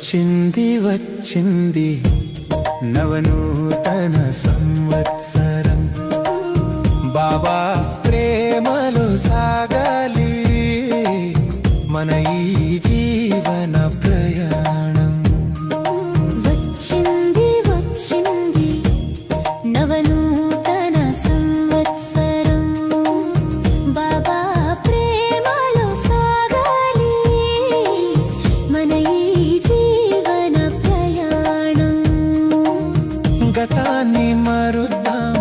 వచ్చింది వచ్చింది నవనూతన సంవత్సరం, బాబా ప్రేమలో సాగాలి మన ఈ జీవన ప్రయాణం. వచ్చింది వచ్చింది నవనూతన సంవత్సరం, బాబా ప్రేమలో సాగాలి మన ఈ జీవన ప్రయాణం. గతాన్ని మరుద్దాం,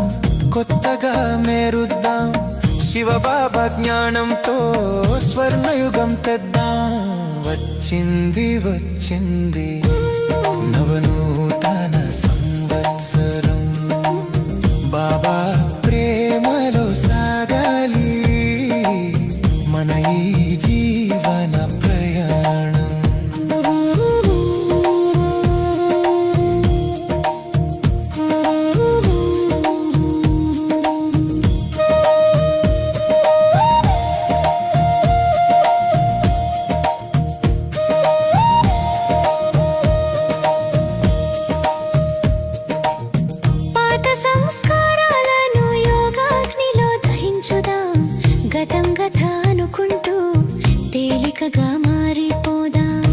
కొత్తగా మెరుద్దాం, శివబాబా జ్ఞానంతో స్వర్ణయుగం తెద్దాం. వచ్చింది వచ్చింది నవనూతన సంవత్సరం, బాబా ప్రేమలో సాగాలి మన ఈ జీవన ప్రయాణం. పాత సంస్కారాలను యోగాగ్నిలో దహించుదాం, గతం గత అనుకుంటూ తేలికగా మారిపోదాం.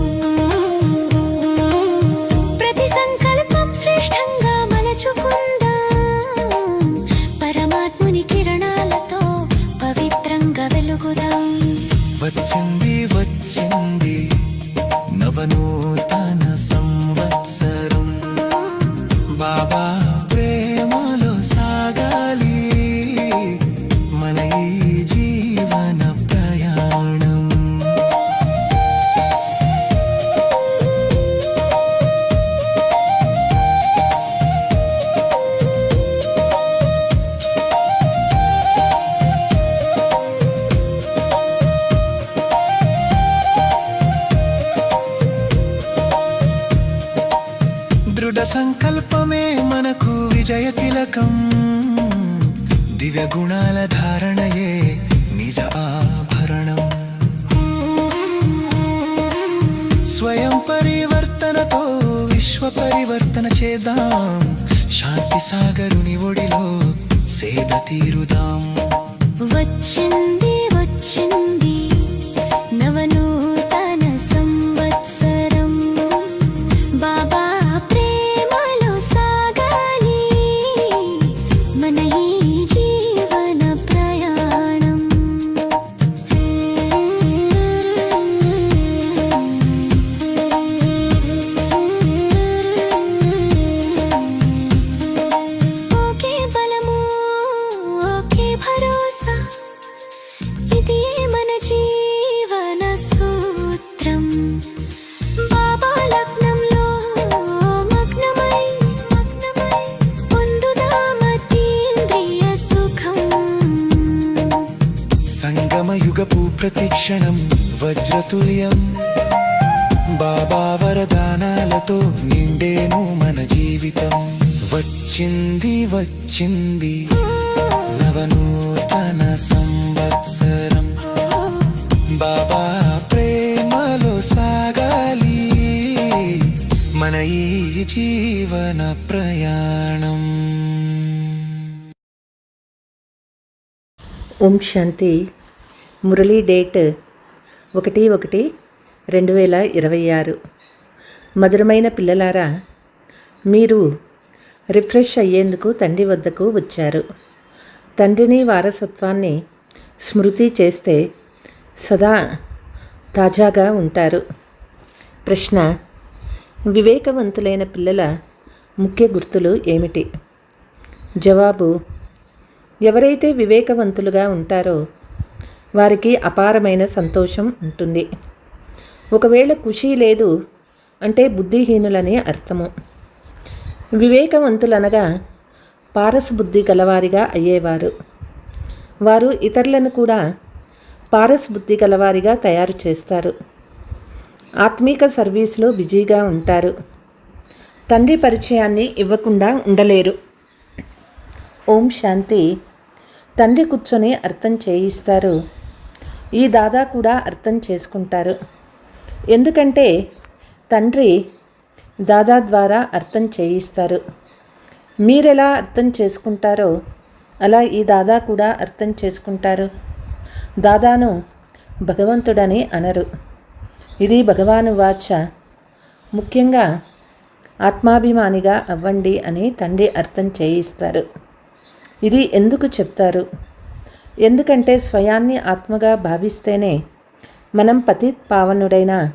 ప్రతి సంకల్పం శ్రేష్టంగా మలచుకుందాం, పరమాత్ముని కిరణాలతో పవిత్రంగా వెలుగుదాం. వచ్చింది వచ్చింది నవనూతన సంవత్సరం, బాబా ప్రేమలో సాగాలి మన ఈ జీవన ప్రయాణం. దృఢ సంకల్పమే మనకు విజయ తిలకం, దివ్య గుణాల ధారణయే నిజ ఆభరణం. స్వయం పరివర్తనతో విశ్వ పరివర్తన చేద్దాం, శాంతి సాగరుని ఒడిలో సేద తీరుదాం. వచ్చింది వచ్చింది నవనూతన సంవత్సరం, బాబా ప్రేమలో సాగాలి మన ఈ జీవన ప్రయాణం. ఓకే బలము, ఓకే భరోసా, ఇది మన జీవన సూత్రం. బాబా లగ్నంలో మగ్నమై పొందుదాం అతీంద్రియ సుఖం. సంగమయుగపు ప్రతిక్షణం వజ్రతుల్యం, బాబా వరదానాలతో నిండేను మన జీవితం. వచ్చింది వచ్చింది నవనూతన సంవత్సరం, బాబా ప్రేమలో సాగాలి మన ఈ జీవన ప్రయాణం. ఓం శాంతి. మురళీ డేట్ 1/1/2026. మధురమైన పిల్లలారా, మీరు రిఫ్రెష్ అయ్యేందుకు తండ్రి వద్దకు వచ్చారు. తండ్రిని వారసత్వాన్ని స్మృతి చేస్తే సదా తాజాగా ఉంటారు. ప్రశ్న: వివేకవంతులైన పిల్లల ముఖ్య గుర్తులు ఏమిటి? జవాబు: ఎవరైతే వివేకవంతులుగా ఉంటారో వారికి అపారమైన సంతోషం ఉంటుంది. ఒకవేళ ఖుషీ లేదు అంటే బుద్ధిహీనులని అర్థము. వివేకవంతులనగా పారసబుద్ధి గలవారిగా అయ్యేవారు. వారు ఇతరులను కూడా పారసబుద్ధి గలవారిగా తయారు చేస్తారు. ఆత్మీక సర్వీసులో బిజీగా ఉంటారు. తండ్రి పరిచయాన్ని ఇవ్వకుండా ఉండలేరు. ఓం శాంతి. తండ్రి కూర్చొని అర్థం చేయిస్తారు. ఈ దాదా కూడా అర్థం చేసుకుంటారు. ఎందుకంటే తండ్రి దాదా ద్వారా అర్థం చేయిస్తారు. మీరెలా అర్థం చేసుకుంటారో అలా ఈ దాదా కూడా అర్థం చేసుకుంటారు. దాదాను భగవంతుడని అనరు. ఇది భగవాను వాచ. ముఖ్యంగా ఆత్మాభిమానిగా అవ్వండి అని తండ్రి అర్థం చేయిస్తారు. ఇది ఎందుకు చెప్తారు? ఎందుకంటే స్వయాన్ని ఆత్మగా భావిస్తేనే మనం పతిత్ పావనుడైన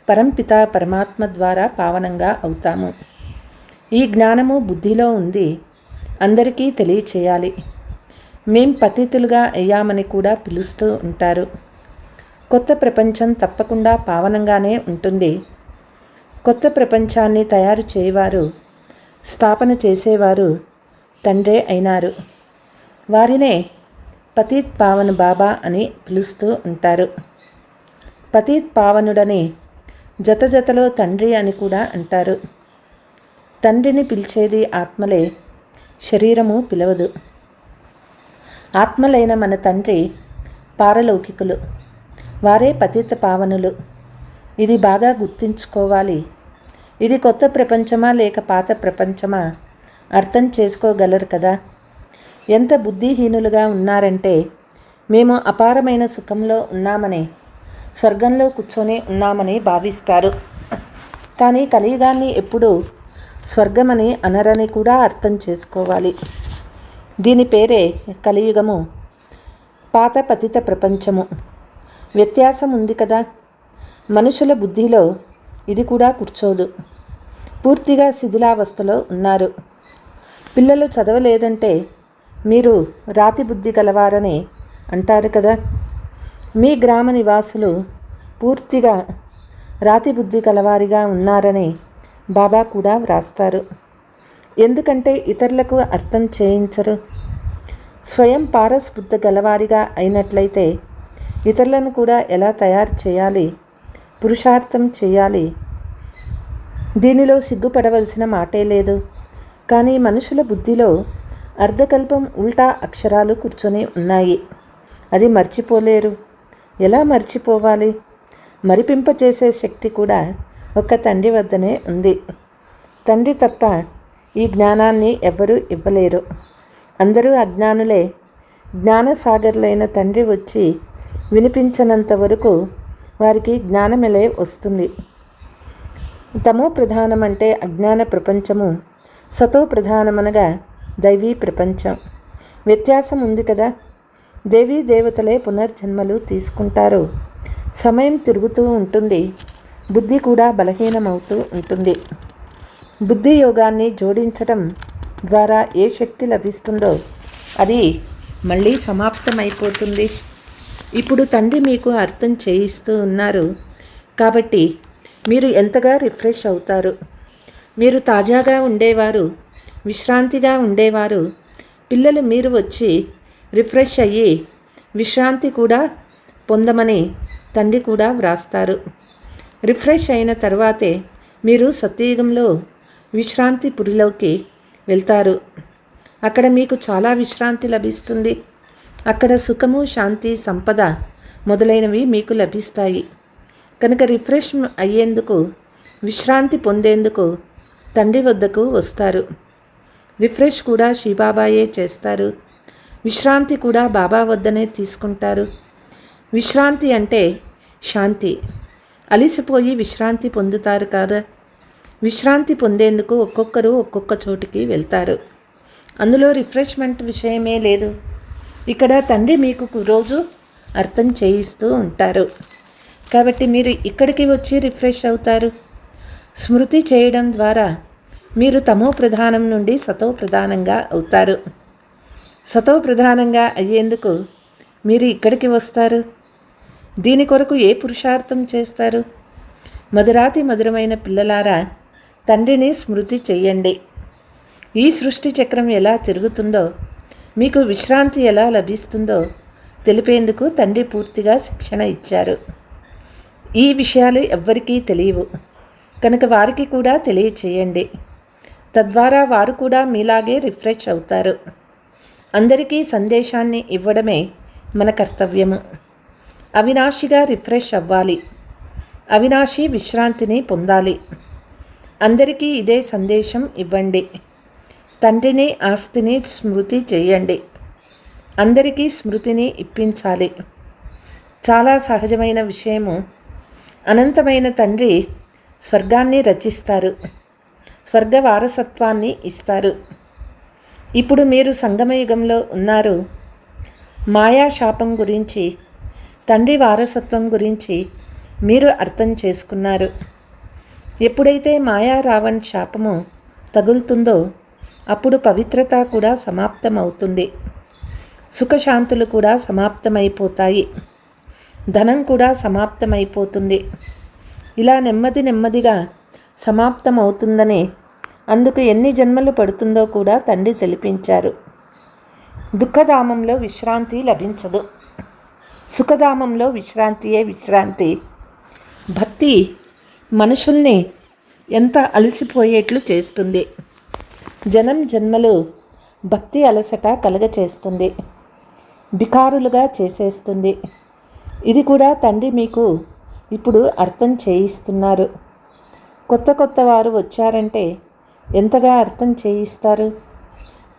పరంపిత పరమాత్మ ద్వారా పావనంగా అవుతాము. ఈ జ్ఞానము బుద్ధిలో ఉంది, అందరికీ తెలియచేయాలి. మేం పతితులుగా అయ్యామని కూడా పిలుస్తూ ఉంటారు. కొత్త ప్రపంచం తప్పకుండా పావనంగానే ఉంటుంది. కొత్త ప్రపంచాన్ని తయారు చేయవారు, స్థాపన చేసేవారు తండ్రే అయినారు. వారినే పతిత్ పావన్ బాబా అని పిలుస్తూ ఉంటారు. పతిత్ పావనుడని జతజతలో తండ్రి అని కూడా అంటారు. తండ్రిని పిలిచేది ఆత్మలే, శరీరము పిలవదు. ఆత్మలైన మన తండ్రి పారలౌకికులు, వారే పతిత పావనులు. ఇది బాగా గుర్తుంచుకోవాలి. ఇది కొత్త ప్రపంచమా లేక పాత ప్రపంచమా అర్థం చేసుకోగలరు కదా. ఎంత బుద్ధిహీనులుగా ఉన్నారంటే మేము అపారమైన సుఖంలో ఉన్నామని, స్వర్గంలో కూర్చొని ఉన్నామని భావిస్తారు. కానీ కలియుగాన్ని ఎప్పుడూ స్వర్గమని అనరని కూడా అర్థం చేసుకోవాలి. దీని పేరే కలియుగము, పాత పతిత ప్రపంచము. వ్యత్యాసం ఉంది కదా. మనుషుల బుద్ధిలో ఇది కూడా కూర్చోదు. పూర్తిగా శిథిలావస్థలో ఉన్నారు. పిల్లలు చదవలేదంటే మీరు రాతి బుద్ధి గలవారని అంటారు కదా. మీ గ్రామ నివాసులు పూర్తిగా రాతి బుద్ధి గలవారిగా ఉన్నారని బాబా కూడా వ్రాస్తారు. ఎందుకంటే ఇతరులకు అర్థం చేయించరు. స్వయం పారస్ బుద్ధ గలవారిగా అయినట్లయితే ఇతరులను కూడా ఎలా తయారు చేయాలి, పురుషార్థం చేయాలి, దీనిలో సిగ్గుపడవలసిన మాటే లేదు. కానీ మనుషుల బుద్ధిలో అర్ధకల్పం ఉల్టా అక్షరాలు కూర్చొని ఉన్నాయి. అది మర్చిపోలేరు. ఎలా మర్చిపోవాలి? మరిపింపచేసే శక్తి కూడా ఒక్క తండ్రి వద్దనే ఉంది. తండ్రి తప్ప ఈ జ్ఞానాన్ని ఎవ్వరూ ఇవ్వలేరు. అందరూ అజ్ఞానులే. జ్ఞానసాగర్లైన తండ్రి వచ్చి వినిపించనంత వరకు వారికి జ్ఞానమెలే వస్తుంది. తమో ప్రధానమంటే అజ్ఞాన ప్రపంచము, సతో ప్రధానమనగా దైవీ ప్రపంచం. వ్యత్యాసం ఉంది కదా. దేవీ దేవతలే పునర్జన్మలు తీసుకుంటారు. సమయం తిరుగుతూ ఉంటుంది. బుద్ధి కూడా బలహీనమవుతూ ఉంటుంది. బుద్ధి యోగాన్ని జోడించడం ద్వారా ఏ శక్తి లభిస్తుందో అది మళ్ళీ సమాప్తమైపోతుంది. ఇప్పుడు తండ్రి మీకు అర్థం చేయిస్తూ ఉన్నారు కాబట్టి మీరు ఎంతగా రిఫ్రెష్ అవుతారు. మీరు తాజాగా ఉండేవారు, విశ్రాంతిగా ఉండేవారు. పిల్లలు మీరు వచ్చి రిఫ్రెష్ అయ్యి విశ్రాంతి కూడా పొందమని తండ్రి కూడా వ్రాస్తారు. రిఫ్రెష్ అయిన తర్వాతే మీరు సత్యయుగంలో విశ్రాంతి పురిలోకి వెళ్తారు. అక్కడ మీకు చాలా విశ్రాంతి లభిస్తుంది. అక్కడ సుఖము, శాంతి, సంపద మొదలైనవి మీకు లభిస్తాయి. కనుక రిఫ్రెష్ అయ్యేందుకు, విశ్రాంతి పొందేందుకు తండ్రి వద్దకు వస్తారు. రిఫ్రెష్ కూడా శ్రీబాబాయే చేస్తారు. విశ్రాంతి కూడా బాబా వద్దనే తీసుకుంటారు. విశ్రాంతి అంటే శాంతి. అలిసిపోయి విశ్రాంతి పొందుతారు కదా. విశ్రాంతి పొందేందుకు ఒక్కొక్కరు ఒక్కొక్క చోటికి వెళ్తారు. అందులో రిఫ్రెష్మెంట్ విషయమే లేదు. ఇక్కడ తండ్రి మీకు రోజు అర్థం చేయిస్తూ ఉంటారు. కాబట్టి మీరు ఇక్కడికి వచ్చి రిఫ్రెష్ అవుతారు. స్మృతి చేయడం ద్వారా మీరు తమో ప్రధానం నుండి సతో ప్రధానంగా అవుతారు. సతో ప్రధానంగా అయ్యేందుకు మీరు ఇక్కడికి వస్తారు. దీని కొరకు ఏ పురుషార్థం చేస్తారు? మధురాతి మధురమైన పిల్లలారా, తండ్రిని స్మృతి చెయ్యండి. ఈ సృష్టి చక్రం ఎలా తిరుగుతుందో, మీకు విశ్రాంతి ఎలా లభిస్తుందో తెలిపేందుకు తండ్రి పూర్తిగా శిక్షణ ఇచ్చారు. ఈ విషయాలు ఎవ్వరికీ తెలియవు కనుక వారికి కూడా తెలియచేయండి. తద్వారా వారు కూడా మీలాగే రిఫ్రెష్ అవుతారు. అందరికీ సందేశాన్ని ఇవ్వడమే మన కర్తవ్యము. అవినాశిగా రిఫ్రెష్ అవ్వాలి. అవినాశి విశ్రాంతిని పొందాలి. అందరికీ ఇదే సందేశం ఇవ్వండి. తండ్రిని, ఆస్తిని స్మృతి చేయండి. అందరికీ స్మృతిని ఇప్పించాలి. చాలా సహజమైన విషయము. అనంతమైన తండ్రి స్వర్గాన్ని రచిస్తారు, స్వర్గ వారసత్వాన్ని ఇస్తారు. ఇప్పుడు మీరు సంగమయుగంలో ఉన్నారు. మాయా శాపం గురించి, తండ్రి వారసత్వం గురించి మీరు అర్థం చేసుకున్నారు. ఎప్పుడైతే మాయా రావణ్ శాపము తగులుతుందో అప్పుడు పవిత్రత కూడా సమాప్తమవుతుంది. సుఖశాంతులు కూడా సమాప్తమైపోతాయి. ధనం కూడా సమాప్తమైపోతుంది. ఇలా నెమ్మది నెమ్మదిగా సమాప్తమవుతుందని, అందుకు ఎన్ని జన్మలు పడుతుందో కూడా తండ్రి తెలిపించారు. దుఃఖధామంలో విశ్రాంతి లభించదు. సుఖధామంలో విశ్రాంతియే విశ్రాంతి. భక్తి మనుషుల్ని ఎంత అలసిపోయేట్లు చేస్తుంది. జన్మలు భక్తి అలసట కలగచేస్తుంది, బికారులుగా చేసేస్తుంది. ఇది కూడా తండ్రి మీకు ఇప్పుడు అర్థం చేయిస్తున్నారు. కొత్త వారు వచ్చారంటే ఎంతగా అర్థం చేయిస్తారు.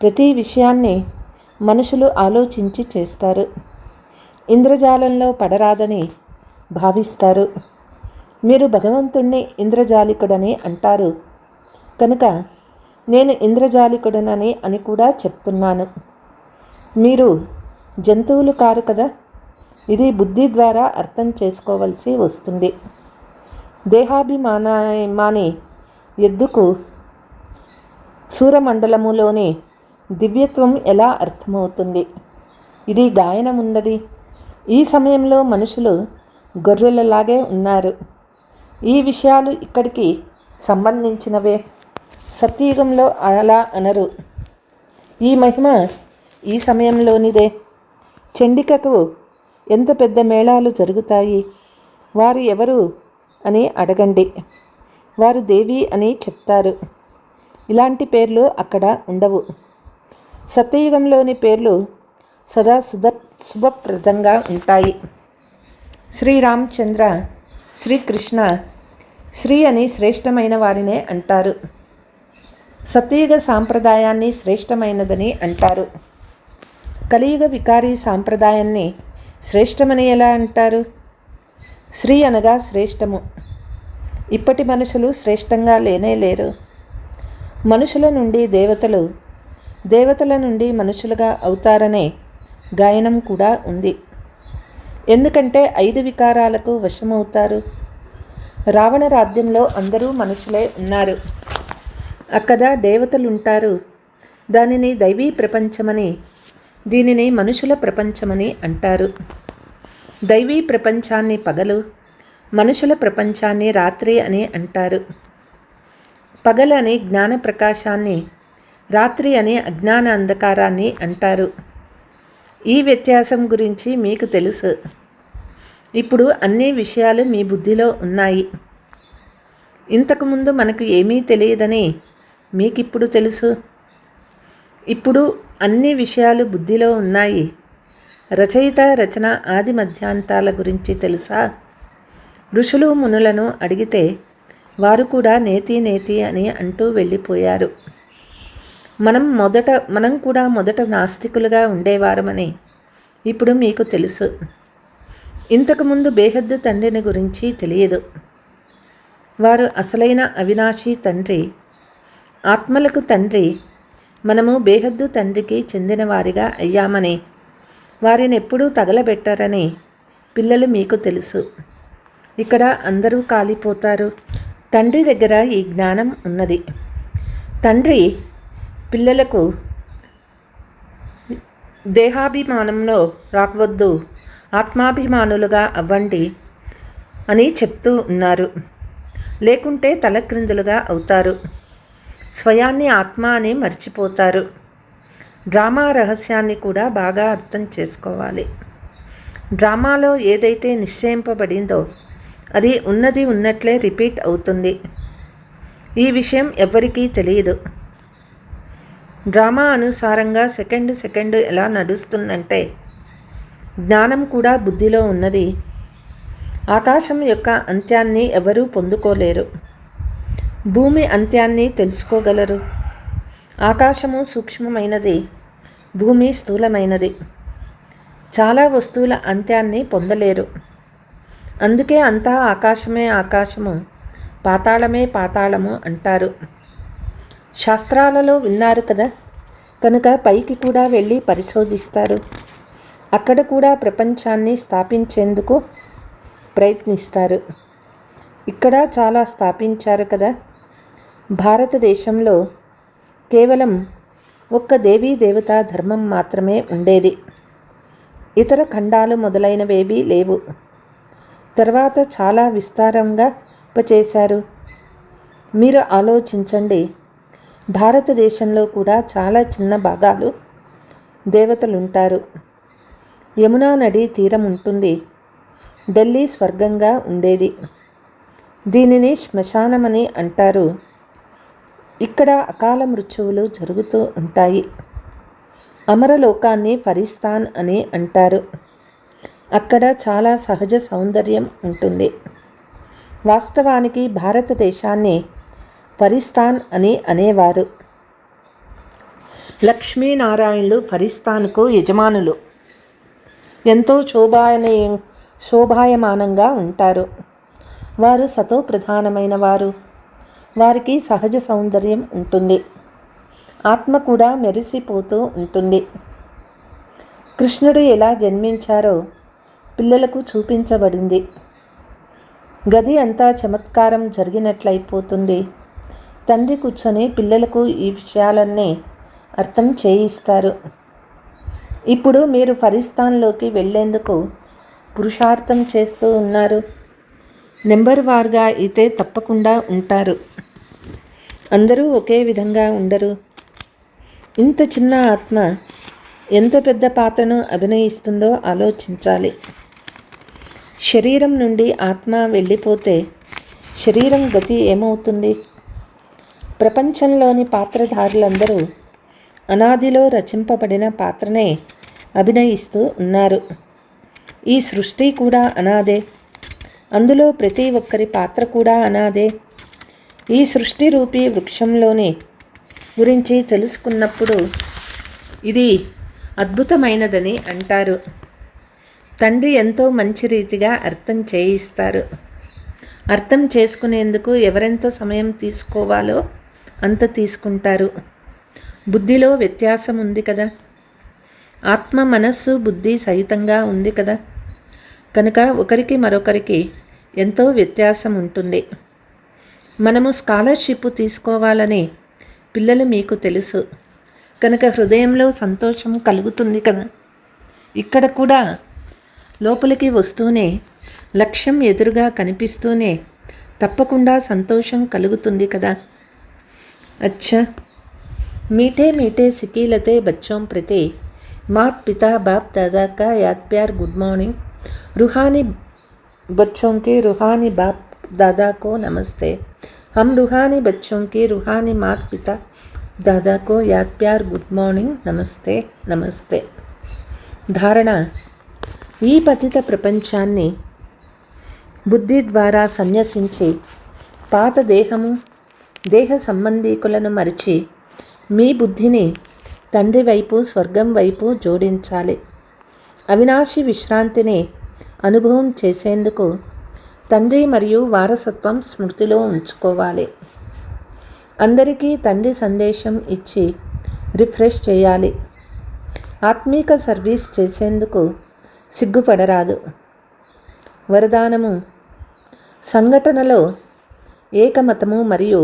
ప్రతి విషయాన్ని మనుషులు ఆలోచించి చేస్తారు. ఇంద్రజాలంలో పడరాదని భావిస్తారు. మీరు భగవంతుణ్ణి ఇంద్రజాలికుడని అంటారు కనుక నేను ఇంద్రజాలికుడనని అని కూడా చెప్తున్నాను. మీరు జంతువులు కారు కదా. ఇది బుద్ధి ద్వారా అర్థం చేసుకోవలసి వస్తుంది. దేహాభిమాని ఎద్దుకు సూరమండలములోని దివ్యత్వం ఎలా అర్థమవుతుంది? ఇది గాయనమున్నది. ఈ సమయంలో మనుషులు గొర్రెలలాగే ఉన్నారు. ఈ విషయాలు ఇక్కడికి సంబంధించినవే. సత్యయుగంలో అలా అనరు. ఈ మహిమ ఈ సమయంలోనిదే. చండికకు ఎంత పెద్ద మేళాలు జరుగుతాయి. వారు ఎవరు అని అడగండి. వారు దేవి అని చెప్తారు. ఇలాంటి పేర్లు అక్కడ ఉండవు. సత్యయుగంలోని పేర్లు సదా శుభప్రదంగా ఉంటాయి. శ్రీరామచంద్ర, శ్రీకృష్ణ, శ్రీ అని శ్రేష్టమైన వారినే అంటారు. సత్యయుగ సాంప్రదాయాన్ని శ్రేష్టమైనదని అంటారు. కలియుగ వికారీ సాంప్రదాయాన్ని శ్రేష్టమని ఎలా అంటారు? శ్రీ అనగా శ్రేష్టము. ఇప్పటి మనుషులు శ్రేష్టంగా లేరు. మనుషుల నుండి దేవతలు, దేవతల నుండి మనుషులుగా అవుతారనే గాయనం కూడా ఉంది. ఎందుకంటే 5 వికారాలకు వశమవుతారు. రావణ రాజ్యంలో అందరూ మనుషులే ఉన్నారు. అక్కడ దేవతలుంటారు. దానిని దైవీ ప్రపంచమని, దీనిని మనుషుల ప్రపంచమని అంటారు. దైవీ ప్రపంచాన్ని పగలు, మనుషుల ప్రపంచాన్ని రాత్రి అని అంటారు. పగలని జ్ఞాన ప్రకాశాన్ని, రాత్రి అని అజ్ఞాన అంధకారాన్ని అంటారు. ఈ వ్యత్యాసం గురించి మీకు తెలుసు. ఇప్పుడు అన్ని విషయాలు మీ బుద్ధిలో ఉన్నాయి. ఇంతకుముందు మనకు ఏమీ తెలియదని మీకిప్పుడు తెలుసు. ఇప్పుడు అన్ని విషయాలు బుద్ధిలో ఉన్నాయి. రచయిత, రచన, ఆది మధ్యాంతాల గురించి తెలుసా? ఋషులు మునులను అడిగితే వారు కూడా నేతి నేతి అని అంటూ వెళ్ళిపోయారు. మనం కూడా మొదట నాస్తికులుగా ఉండేవారమని ఇప్పుడు మీకు తెలుసు. ఇంతకుముందు బేహద్దు తండ్రిని గురించి తెలియదు. వారు అసలైన అవినాశీ తండ్రి, ఆత్మలకు తండ్రి. మనము బేహద్దు తండ్రికి చెందిన వారిగా అయ్యామని, వారిని ఎప్పుడూ తగలబెట్టారని పిల్లలు మీకు తెలుసు. ఇక్కడ అందరూ కాలిపోతారు. తండ్రి దగ్గర ఈ జ్ఞానం ఉన్నది. తండ్రి పిల్లలకు దేహాభిమానంలో రాకవద్దు, ఆత్మాభిమానులుగా అవ్వండి అని చెప్తూ ఉన్నారు. లేకుంటే తలక్రిందులుగా అవుతారు. స్వయాన్ని ఆత్మ అని మర్చిపోతారు. డ్రామా రహస్యాన్ని కూడా బాగా అర్థం చేసుకోవాలి. డ్రామాలో ఏదైతే నిశ్చయింపబడిందో అది ఉన్నది ఉన్నట్లే రిపీట్ అవుతుంది. ఈ విషయం ఎవ్వరికీ తెలియదు. డ్రామా అనుసారంగా సెకండు ఎలా నడుస్తుందంటే జ్ఞానం కూడా బుద్ధిలో ఉన్నది. ఆకాశం యొక్క అంత్యాన్ని ఎవరూ పొందుకోలేరు. భూమి అంత్యాన్ని తెలుసుకోగలరు. ఆకాశము సూక్ష్మమైనది, భూమి స్థూలమైనది. చాలా వస్తువుల అంత్యాన్ని పొందలేరు. అందుకే అంతా ఆకాశమే ఆకాశము, పాతాళమే పాతాళము అంటారు. శాస్త్రాలలో విన్నారు కదా, కనుక పైకి కూడా వెళ్ళి పరిశోధిస్తారు. అక్కడ కూడా ప్రపంచాన్ని స్థాపించేందుకు ప్రయత్నిస్తారు. ఇక్కడ చాలా స్థాపించారు కదా. భారతదేశంలో కేవలం ఒక్క దేవీ దేవతా ధర్మం మాత్రమే ఉండేది. ఇతర ఖండాలు మొదలైనవేవీ లేవు. తర్వాత చాలా విస్తారంగా చేశారు. మీరు ఆలోచించండి, భారతదేశంలో కూడా చాలా చిన్న భాగాలు దేవతలుంటారు. యమునా నది తీరం ఉంటుంది. ఢిల్లీ స్వర్గంగా ఉండేది. దీనిని శ్మశానమని అంటారు. ఇక్కడ అకాల మృత్యువులు జరుగుతూ ఉంటాయి. అమరలోకాన్ని ఫరిస్తాన్ అని అంటారు. అక్కడ చాలా సహజ సౌందర్యం ఉంటుంది. వాస్తవానికి భారతదేశాన్ని ఫరిస్తాన్ అని అనేవారు. లక్ష్మీనారాయణులు ఫరిస్తాన్కు యజమానులు. ఎంతో శోభాయమానంగా ఉంటారు. వారు సతో ప్రధానమైన వారు. వారికి సహజ సౌందర్యం ఉంటుంది. ఆత్మ కూడా మెరిసిపోతూ ఉంటుంది. కృష్ణుడు ఎలా జన్మించారో పిల్లలకు చూపించబడింది. గది అంతా చమత్కారం జరిగినట్లయిపోతుంది. తండ్రి కూర్చొని పిల్లలకు ఈ విషయాలన్నీ అర్థం చేయిస్తారు. ఇప్పుడు మీరు ఫరిస్తాన్లోకి వెళ్ళేందుకు పురుషార్థం చేస్తూ ఉన్నారు. నెంబర్ వార్గా అయితే తప్పకుండా ఉంటారు. అందరూ ఒకే విధంగా ఉండరు. ఇంత చిన్న ఆత్మ ఎంత పెద్ద పాత్రను అభినయిస్తుందో ఆలోచించాలి. శరీరం నుండి ఆత్మ వెళ్ళిపోతే శరీరం గతి ఏమవుతుంది? ప్రపంచంలోని పాత్రధారులందరూ అనాదిలో రచింపబడిన పాత్రనే అభినయిస్తూ ఉన్నారు. ఈ సృష్టి కూడా అనాదే. అందులో ప్రతి ఒక్కరి పాత్ర కూడా అనాదే. ఈ సృష్టి రూపీ వృక్షంలోని గురించి తెలుసుకున్నప్పుడు ఇది అద్భుతమైనదని అంటారు. తండ్రి ఎంతో మంచి రీతిగా అర్థం చేయిస్తారు. అర్థం చేసుకునేందుకు ఎవరెంత సమయం తీసుకోవాలో అంత తీసుకుంటారు. బుద్ధిలో వ్యత్యాసం ఉంది కదా. ఆత్మ మనస్సు బుద్ధి సహితంగా ఉంది కదా. కనుక ఒకరికి మరొకరికి ఎంతో వ్యత్యాసం ఉంటుంది. మనము స్కాలర్షిప్ తీసుకోవాలని పిల్లలు మీకు తెలుసు కనుక హృదయంలో సంతోషం కలుగుతుంది కదా. ఇక్కడ కూడా లోపలికి వస్తూనే లక్ష్యం ఎదురుగా కనిపిస్తూనే తప్పకుండా సంతోషం కలుగుతుంది కదా. अच्छा, मीठे मीठे सिकीलते बच्चों प्रति मात पिता बाप दादा का याद प्यार गुड मॉर्निंग. रूहानी बच्चों के रूहानी बाप दादा को नमस्ते. हम रूहानी बच्चों के रूहानी मात पिता दादा को याद प्यार गुड मॉर्निंग नमस्ते नमस्ते. ధారణ: ఈ పతిత ప్రపంచాన్ని బుద్ధి ద్వారా సన్యసించి పాత దేహము దేహ సంబంధీకులను మరిచి మీ బుద్ధిని తండ్రి వైపు స్వర్గం వైపు జోడించాలి. అవినాశి విశ్రాంతిని అనుభవం చేసేందుకు తండ్రి మరియు వారసత్వం స్మృతిలో ఉంచుకోవాలి. అందరికీ తండ్రి సందేశం ఇచ్చి రిఫ్రెష్ చేయాలి. ఆత్మీక సర్వీస్ చేసేందుకు సిగ్గుపడరాదు. వరదానము: సంఘటనలో ఏకమతము మరియు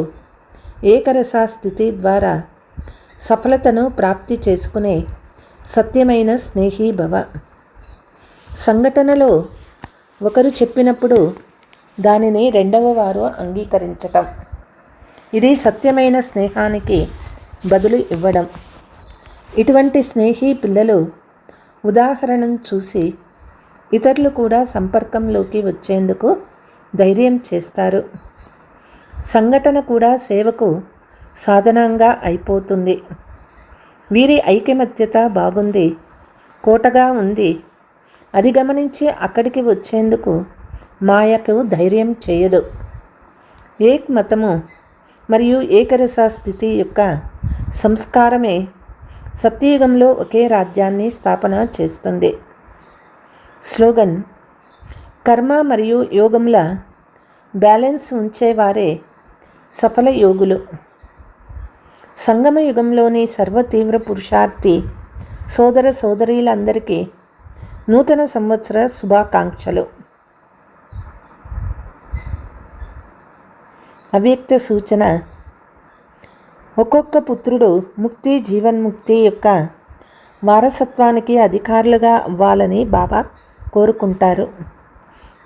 ఏకరసా స్థితి ద్వారా సఫలతను ప్రాప్తి చేసుకునే సత్యమైన స్నేహి భవ. సంఘటనలో ఒకరు చెప్పినప్పుడు దానిని రెండవ వారు అంగీకరించటం, ఇది సత్యమైన స్నేహానికి బదులు ఇవ్వడం. ఇటువంటి స్నేహి పిల్లలు ఉదాహరణను చూసి ఇతరులు కూడా సంపర్కంలోకి వచ్చేందుకు ధైర్యం చేస్తారు. సంఘటన కూడా సేవకు సాధనంగా అయిపోతుంది. వీరి ఐకమత్యత బాగుంది, కోటగా ఉంది. అది గమనించి అక్కడికి వచ్చేందుకు మాయకు ధైర్యం చేయదు. ఏక్ మతము మరియు ఏకరస స్థితి యొక్క సంస్కారమే సత్యయుగంలో ఒకే రాజ్యాన్ని స్థాపన చేస్తుంది. స్లోగన్: కర్మ మరియు యోగముల బ్యాలెన్స్ ఉంచేవారే సఫల యోగులు. సంగమ యుగంలోని సర్వతీవ్ర పురుషార్థి సోదర సోదరీలందరికీ నూతన సంవత్సర శుభాకాంక్షలు. అవ్యక్త సూచన: ఒక్కొక్క పుత్రుడు ముక్తి జీవన్ముక్తి యొక్క వారసత్వానికి అధికారులుగా అవ్వాలని బాబా కోరుకుంటారు.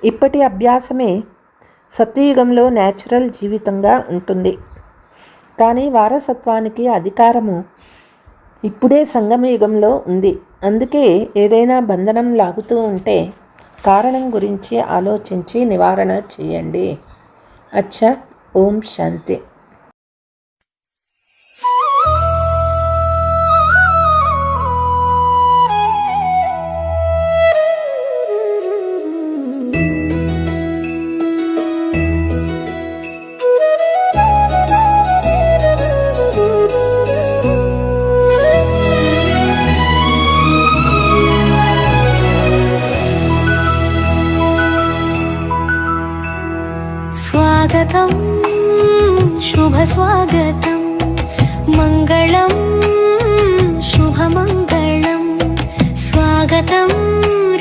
ఇప్పటి అభ్యాసమే సత్యయుగంలో న్యాచురల్ జీవితంగా ఉంటుంది. కానీ వారసత్వానికి అధికారము ఇప్పుడే సంగమ యుగంలో ఉంది. అందుకే ఏదైనా బంధనం లాగుతూ ఉంటే కారణం గురించి ఆలోచించి నివారణ చేయండి. అచ్చా. ఓం శాంతి. स्वागतं शुभस्वागतं मङ्गलं शुभमङ्गलं स्वागतं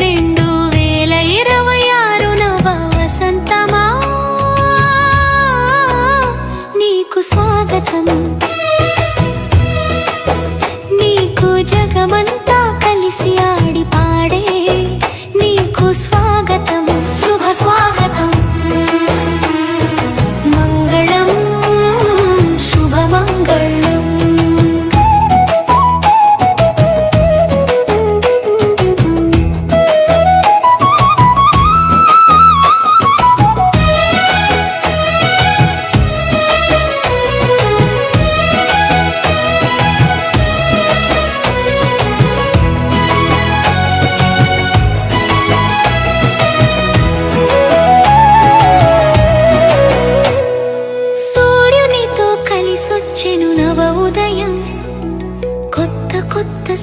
2026 नव वसन्तमा नीकु स्वागतं नीकु जगमंता कलिसि आडि पाडे नीकु स्वागतं शुभ स्वागतं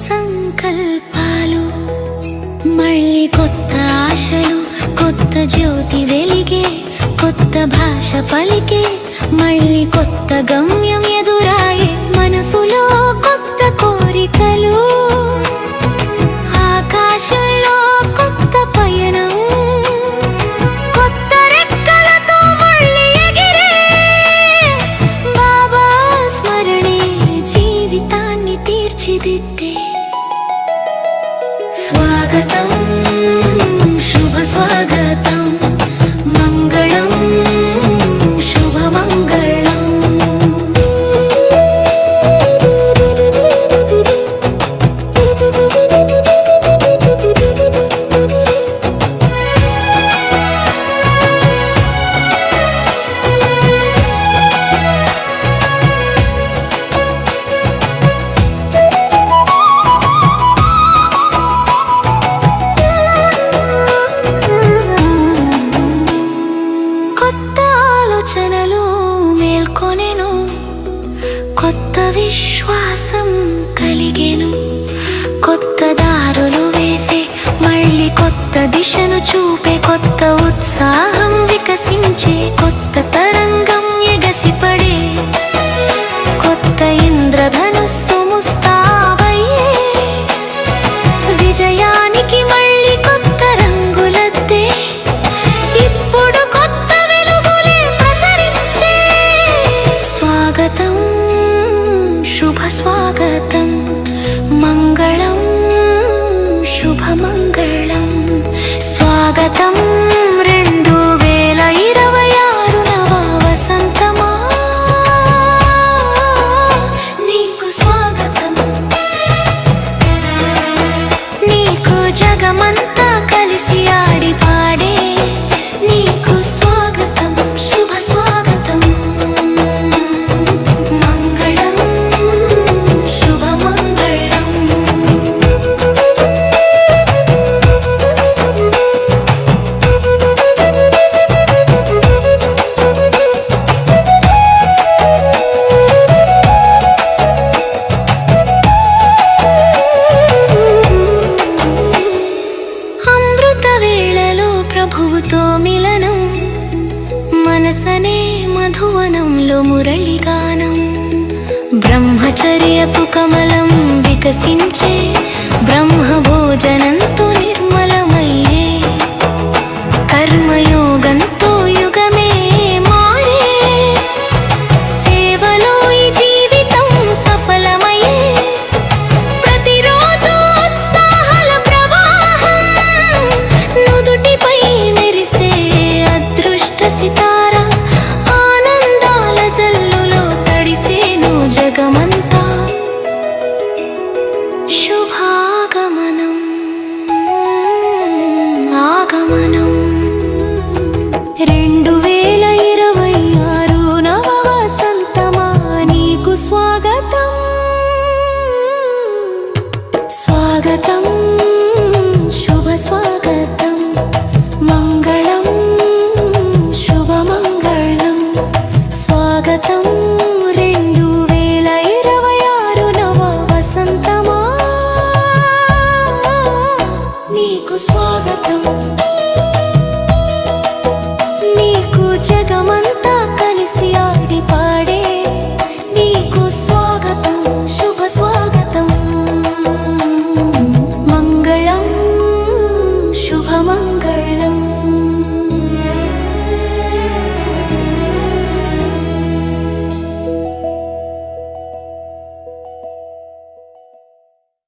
సంకల్పాలు మళ్ళీ కొత్త ఆశలు కొత్త జ్యోతి వెలిగే కొత్త భాష పలికే మళ్ళీ కొత్త గమ్యం ఎదురాయే మనసులో కొత్త కోరికలు ఆకాశంలో కొత్త పయనం కొత్త రెక్కలతో మళ్ళీ ఎగిరే బాబా స్మరణే జీవితాన్ని తీర్చిదిద్దే स्वागतं शुभ स्वागतं मङ्गलं शुभमङ्गलम् కొత్త విశ్వాసం కలిగెను కొత్త దారులు వేసే మళ్ళీ కొత్త దిశను చూపే కొత్త ఉత్సాహం వికసించే కొత్త తరంగం ఎగసిపడే కొత్త ఇంద్రధనుస్సు ముస్తాబయ్యే విజయానికి మళ్ళీ కొత్త రంగులద్దే ఇప్పుడు కొత్త వెలుగులే ప్రసరించే స్వాగతం शुभ स्वागतं मङ्गलं शुभमङ्गलं स्वागतं 2026 नव वसन्तमा नीकु स्वागतं नीकु जगमंता कलिसि आडि पाडे नीकु स्वागतं शुभ स्वागतं ప్రభువుతో మిలనం, మనసనే మధువనంలో మురళిగానం. బ్రహ్మచర్యపు కమలం వికసించే, బ్రహ్మ భోజనంతో నిర్మలమయ్యే. కర్మయోగంతో యుగమే మారే, సేవలో ఈ జీవితం సఫలమయ్యే. ప్రతిరోజు ఉత్సాహాల ప్రవాహం, నుదుటిపై మెరిసే అదృష్ట సితార. ఆనందాల జల్లులో తడిసేను జగమంతా. శుభాగమనం ఆగమనం. 2026 నవ వసంతమా నీకు స్వాగతం. స్వాగతం శుభ స్వాగతం. మంగళం శుభమంగళం. స్వాగతం 2026 నవ వసంతమా నీకు స్వాగతం. నీకు జగమంతా కలిసి ఆడి పాడే, నీకు స్వాగతం శుభ స్వాగతం. మంగళం శుభమంగళం.